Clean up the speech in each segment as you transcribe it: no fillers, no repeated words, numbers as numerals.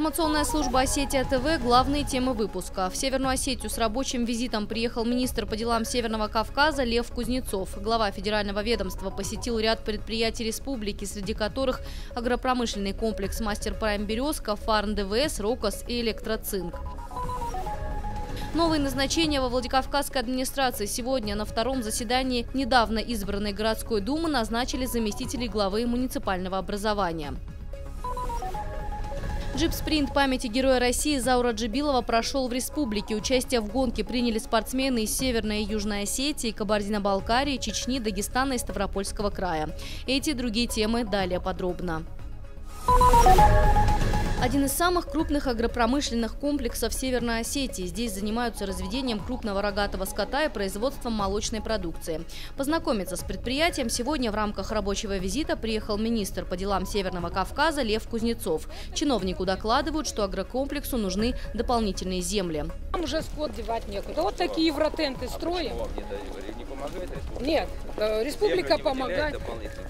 Информационная служба «Осетия ТВ». Главные темы выпуска. В Северную Осетию с рабочим визитом приехал министр по делам Северного Кавказа Лев Кузнецов. Глава федерального ведомства посетил ряд предприятий республики, среди которых агропромышленный комплекс «Мастер Прайм Березка», Фарн ДВС, Рокос и Электроцинк. Новые назначения во Владикавказской администрации. Сегодня на втором заседании недавно избранной городской думы назначили заместителей главы муниципального образования. Джип-спринт памяти Героя России Заура Джибилова прошел в республике. Участие в гонке приняли спортсмены из Северной и Южной Осетии, Кабардино-Балкарии, Чечни, Дагестана и Ставропольского края. Эти и другие темы далее подробно. Один из самых крупных агропромышленных комплексов Северной Осетии. Здесь занимаются разведением крупного рогатого скота и производством молочной продукции. Познакомиться с предприятием сегодня в рамках рабочего визита приехал министр по делам Северного Кавказа Лев Кузнецов. Чиновнику докладывают, что агрокомплексу нужны дополнительные земли. Там уже скот девать некуда. Вот такие евротенты строим. Не помогает республика? Нет, республика помогает.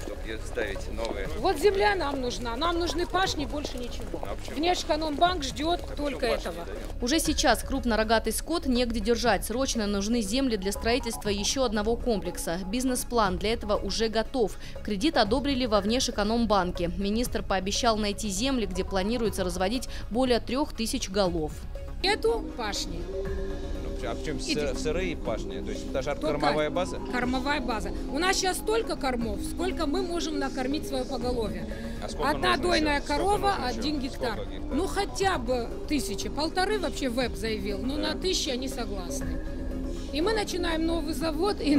Чтобы ставить новые. Вот земля нам нужна. Нам нужны пашни, больше ничего. Внешэкономбанк ждет только этого. Уже сейчас крупнорогатый скот негде держать. Срочно нужны земли для строительства еще одного комплекса. Бизнес-план для этого уже готов. Кредит одобрили во Внешэкономбанке. Министр пообещал найти земли, где планируется разводить более 3000 голов. Нету пашни. А в чем сырые пашни? То есть это же кормовая база? Кормовая база. У нас сейчас столько кормов, сколько мы можем накормить свое поголовье. Одна дойная корова, 1 гектар. Ну хотя бы 1000. 1,5 вообще ВЭП заявил, но на 1000 они согласны. И мы начинаем новый завод. И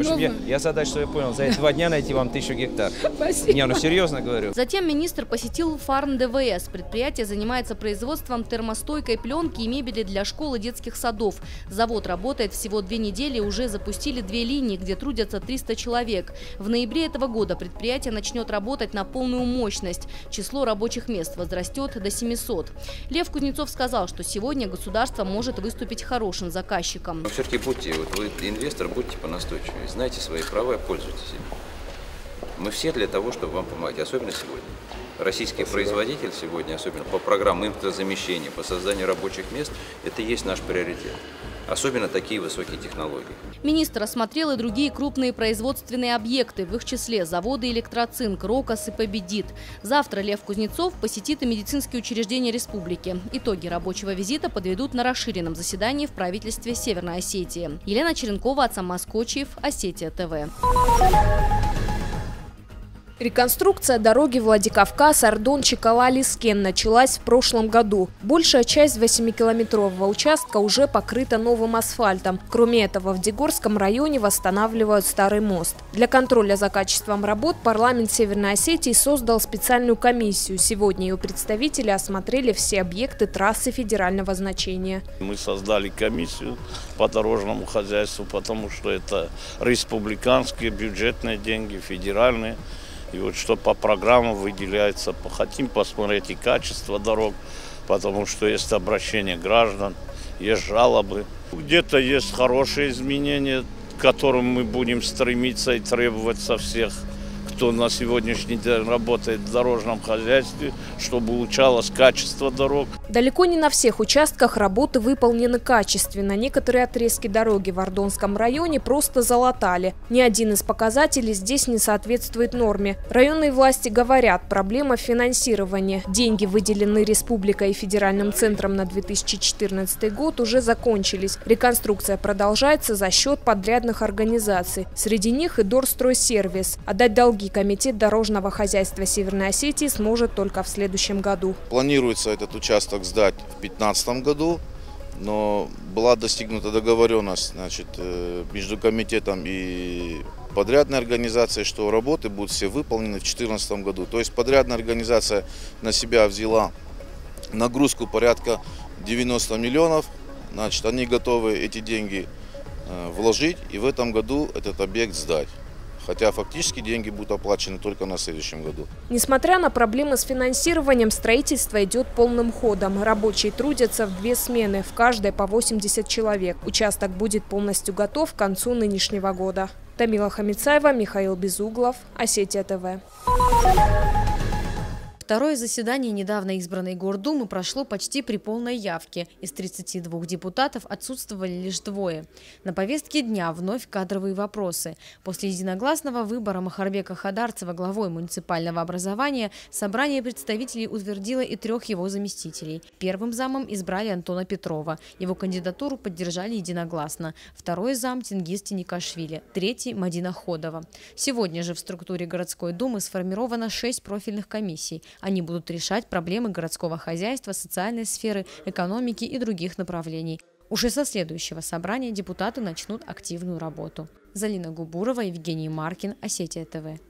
я задачу свою понял. За эти 2 дня найти вам 1000 гектар. Спасибо. Не, ну серьезно говорю. Затем министр посетил Фарн ДВС. Предприятие занимается производством термостойкой пленки и мебели для школ и детских садов. Завод работает всего 2 недели и уже запустили 2 линии, где трудятся 300 человек. В ноябре этого года предприятие начнет работать на полную мощность. Число рабочих мест возрастет до 700. Лев Кузнецов сказал, что сегодня государство может выступить хорошим заказчиком. Но все-таки будьте, вы инвестор, будьте понастойчивее, знайте свои права и пользуйтесь ими. Мы все для того, чтобы вам помогать, особенно сегодня. Российский производитель сегодня, особенно по программам импортозамещения, по созданию рабочих мест, это и есть наш приоритет. Особенно такие высокие технологии. Министр осмотрел и другие крупные производственные объекты, в их числе заводы «Электроцинк», «Рокос» и «Победит». Завтра Лев Кузнецов посетит и медицинские учреждения республики. Итоги рабочего визита подведут на расширенном заседании в правительстве Северной Осетии. Елена Черенкова, Ацам Маскочиев, Осетия ТВ. Реконструкция дороги Владикавказ-Ардон-Чикала-Лискен началась в прошлом году. Большая часть 8-километрового участка уже покрыта новым асфальтом. Кроме этого, в Дегорском районе восстанавливают старый мост. Для контроля за качеством работ парламент Северной Осетии создал специальную комиссию. Сегодня ее представители осмотрели все объекты трассы федерального значения. Мы создали комиссию по дорожному хозяйству, потому что это республиканские бюджетные деньги, федеральные. И вот что по программам выделяется, хотим посмотреть и качество дорог, потому что есть обращение граждан, есть жалобы. Где-то есть хорошие изменения, к которым мы будем стремиться и требовать со всех, кто на сегодняшний день работает в дорожном хозяйстве, чтобы улучшалось качество дорог. Далеко не на всех участках работы выполнены качественно. Некоторые отрезки дороги в Ардонском районе просто залатали. Ни один из показателей здесь не соответствует норме. Районные власти говорят, проблема в финансировании. Деньги, выделенные республикой и федеральным центром на 2014 год, уже закончились. Реконструкция продолжается за счет подрядных организаций. Среди них и Дорстройсервис. Отдать долги Комитет дорожного хозяйства Северной Осетии сможет только в следующем году. Планируется этот участок сдать в 2015 году, но была достигнута договоренность, между комитетом и подрядной организацией, что работы будут все выполнены в 2014 году. То есть подрядная организация на себя взяла нагрузку порядка 90 миллионов. Они готовы эти деньги вложить и в этом году этот объект сдать. Хотя фактически деньги будут оплачены только на следующем году. Несмотря на проблемы с финансированием, строительство идет полным ходом. Рабочие трудятся в 2 смены, в каждой по 80 человек. Участок будет полностью готов к концу нынешнего года. Тамила Хамицаева, Михаил Безуглов, Осетия ТВ. Второе заседание недавно избранной Гордумы прошло почти при полной явке. Из 32 депутатов отсутствовали лишь 2. На повестке дня вновь кадровые вопросы. После единогласного выбора Махарбека Хадарцева главой муниципального образования собрание представителей утвердило и 3 его заместителей. Первым замом избрали Антона Петрова. Его кандидатуру поддержали единогласно. Второй зам Тенгиз Теникашвили. Третий – Мадина Ходова. Сегодня же в структуре городской думы сформировано 6 профильных комиссий. Они будут решать проблемы городского хозяйства, социальной сферы, экономики и других направлений. Уже со следующего собрания депутаты начнут активную работу. Залина Губурова, Евгений Маркин, Осетия ТВ.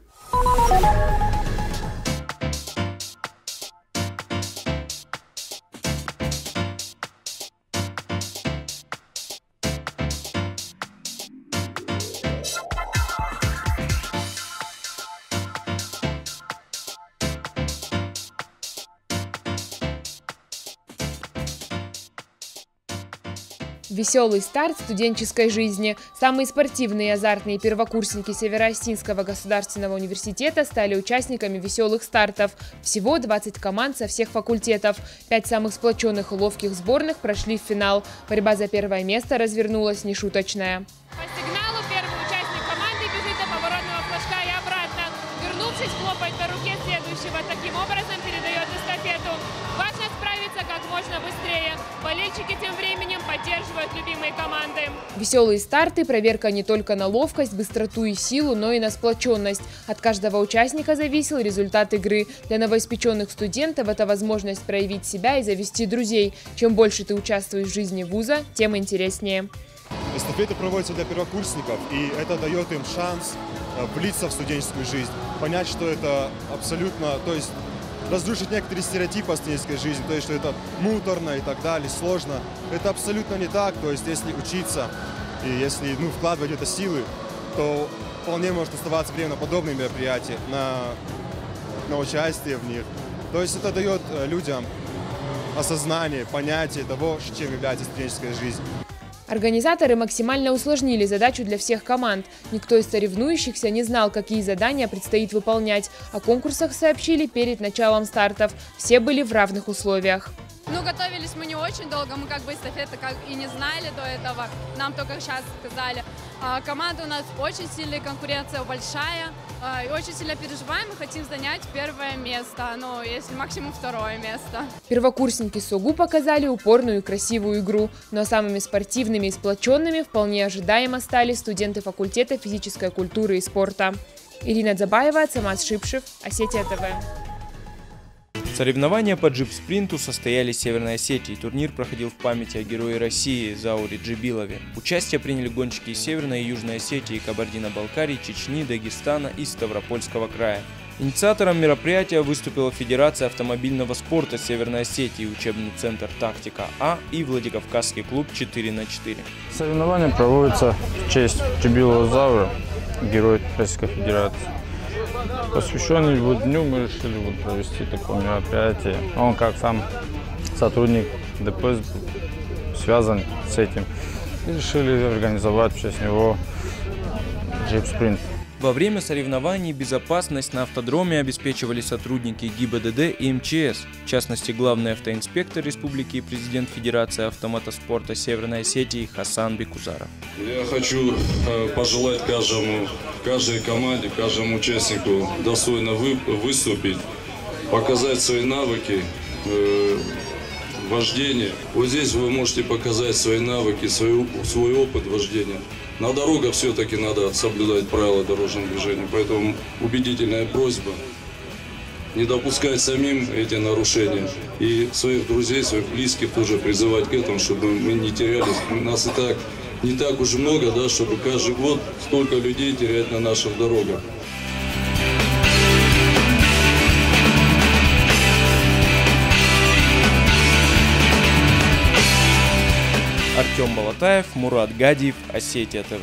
Веселый старт студенческой жизни. Самые спортивные и азартные первокурсники Северо-Осетинского государственного университета стали участниками веселых стартов. Всего 20 команд со всех факультетов. 5 самых сплоченных и ловких сборных прошли в финал. Борьба за первое место развернулась нешуточная. По сигналу первый участник команды бежит до поворотного флажка и обратно. Вернувшись, хлопает по руке следующего. Таким образом передает эстафету. Важно справиться как можно быстрее. Болельщики тем временем поддерживают любимые команды. Веселые старты – проверка не только на ловкость, быстроту и силу, но и на сплоченность. От каждого участника зависел результат игры. Для новоиспеченных студентов это возможность проявить себя и завести друзей. Чем больше ты участвуешь в жизни вуза, тем интереснее. Эстафеты проводятся для первокурсников, и это дает им шанс влиться в студенческую жизнь, понять, что это абсолютно, то есть разрушить некоторые стереотипы о студенческой жизни, то есть что это муторно и так далее, сложно. Это абсолютно не так, то есть если учиться и если вкладывать это силы, то вполне может оставаться время на подобные мероприятия, на участие в них. То есть это дает людям осознание, понятие того, чем является студенческая жизнь. Организаторы максимально усложнили задачу для всех команд. Никто из соревнующихся не знал, какие задания предстоит выполнять. О конкурсах сообщили перед началом стартов. Все были в равных условиях. Готовились мы не очень долго, мы эстафеты и не знали до этого, нам только сейчас сказали. Команда у нас очень сильная, конкуренция большая, и очень сильно переживаем, мы хотим занять первое место, если максимум 2 место. Первокурсники СОГУ показали упорную и красивую игру, но самыми спортивными и сплоченными вполне ожидаемо стали студенты факультета физической культуры и спорта. Ирина Дзабаева, Цамас Шипшев, Осетия ТВ. Соревнования по джип-спринту состоялись в Северной Осетии. Турнир проходил в памяти о герое России Зауре Джибилове. Участие приняли гонщики из Северной и Южной Осетии, Кабардино-Балкарии, Чечни, Дагестана и Ставропольского края. Инициатором мероприятия выступила Федерация автомобильного спорта Северной Осетии, учебный центр «Тактика А» и Владикавказский клуб 4х4. Соревнования проводятся в честь Джибилова Заура, героя Российской Федерации. Посвященный его дню мы решили провести такое мероприятие. Он как сам сотрудник ДПС связан с этим. И решили организовать в честь него джип-спринт. Во время соревнований безопасность на автодроме обеспечивали сотрудники ГИБДД и МЧС, в частности главный автоинспектор республики и президент Федерации автомотоспорта Северной Осетии Хасан Бекузаров. Я хочу пожелать каждой команде, каждому участнику достойно выступить, показать свои навыки вождения. Вот здесь вы можете показать свои навыки, свой опыт вождения. На дорогах все-таки надо соблюдать правила дорожного движения, поэтому убедительная просьба не допускать самим эти нарушения и своих друзей, своих близких тоже призывать к этому, чтобы мы не терялись. Нас и так не так уж много, чтобы каждый год столько людей терять на наших дорогах. Артем Молотаев, Мурат Гадиев, Осетия ТВ.